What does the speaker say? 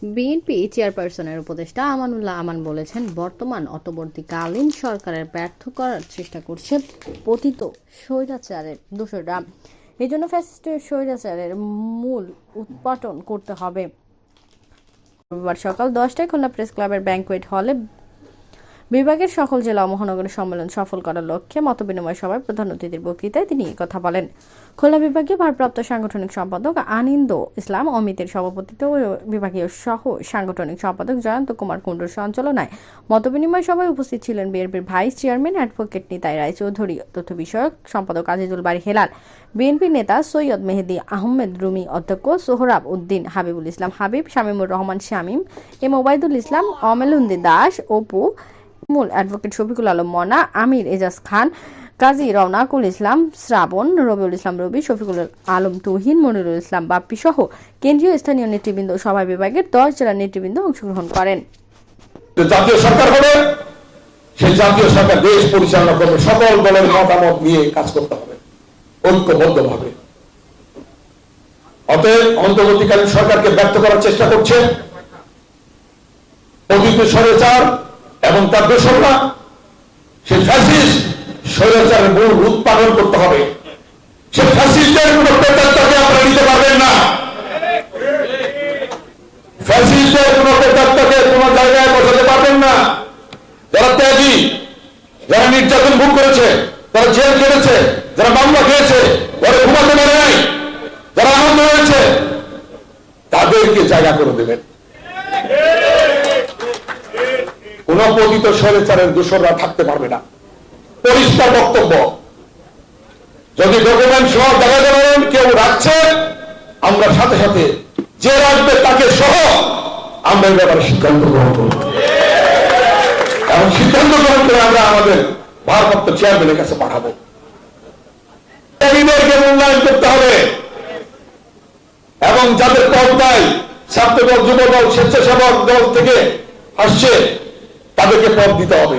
BNP চেয়ারপারসনের উপদেষ্টা আমানুল্লাহ আমান বলেছেন, বর্তমান অন্তর্বর্তীকালীন সরকারের ব্যর্থ করার চেষ্টা করছে পতিত স্বৈরাচারের দোসররা। এই জন্য ফ্যাসিস্টের স্বৈরাচারের মূল উৎপাটন করতে হবে। রবিবার সকাল 10টায় খুলনা প্রেস ক্লাবের ব্যাংকোয়েট হলে বিভাগের সকল জেলা ও মহানগরের সম্মেলন সফল করার লক্ষ্যে মতবিনিময় সভায় প্রধান অতিথির বক্তৃতায় তিনি এই কথা বলেন। খুলনা বিভাগীয় ভারপ্রাপ্ত সাংগঠনিক সম্পাদক আনিন্দ ইসলাম অমিতের সভাপতিত্বে ও বিভাগীয় সহ সাংগঠনিক সম্পাদক জয়ন্ত কুমার কুণ্ডুর সঞ্চালনায় মতবিনিময় সভায় উপস্থিত ছিলেন বিএনপির vice chairman advocate Nitai Raychaudhuri, তথ্য বিষয়ক সম্পাদক আজিজুল বারী হেলাল, বিএনপি নেতা সৈয়দ মেহেদী আহমেদ রুমি, অধ্যক্ষ সোহরাব উদ্দিন, হাবিবুল ইসলাম হাবিব, শামীমুর রহমান শামীম, এম ওবায়দুল ইসলাম, অমেলুন্দি দাস, অপু, মূল অ্যাডভোকেট শফিকুল আলম মনা, আমির এজাজ খান, কাজী রওনাকুল ইসলাম শ্রাবণ, রবিউল ইসলাম রবি, শফিকুল আলম তুহিন, মনিরুল ইসলাম বাপ্পি সহ কেন্দ্রীয় স্থানীয় নেতৃবৃন্দ, সভায় বিভাগের 10 জেলার নেতৃবৃন্দ অংশগ্রহণ করেন। জাতীয় সরকার হবে, সেই জাতীয় সরকার দেশ পরিচালনা করবে, সকল দলের মতামত নিয়ে কাজ করতে হবে ঐক্যবদ্ধভাবে। অতএব অন্তর্বর্তীকালীন সরকারকে ব্যর্থ করার চেষ্টা করছে পতিত স্বৈরাচার এবং তার দোসররা। সেই ফ্যাসিস্ট স্বৈরাচারের মূল উৎপাদন করতে হবে। সেই ফ্যাসিস্টের কোন প্রেতাত্মাকে আপনারা নিতে পারবেন না। ফ্যাসিস্টের কোন প্রেতাত্মাকে কোন জায়গায় বসাতে পারবেন না। যারা ত্যাগী, যারা নির্যাতন ভোগ করেছে, যারা জেল খেটেছে, যারা মামলা খেয়েছে, ঘরে ঘুমাতে পারে নাই, যারা আহত হয়েছে, তাদেরকে জায়গা করে দেবেন। কোন পতিত স্বৈরাচারের দোসররা থাকতে পারবে না। পরিষ্কার বক্তব্য। যদি ডকুমেন্ট সহ দেখা যাবেন কেউ রাখছে, আমরা সাথে সাথে যে রাখবে তাকে সহ আমরা এই ব্যাপারে সিদ্ধান্ত গ্রহণ করব এবং সিদ্ধান্ত গ্রহণ করে আমরা আমাদের ভারপ্রাপ্ত চেয়ারম্যানের কাছে পাঠাবো। কর্মীদেরকে মূল্যায়ন করতে হবে এবং যাদের পদ নাই, ছাত্রদল, যুবদল, স্বেচ্ছাসেবক দল থেকে আসছে, তাদেরকে পদ দিতে হবে।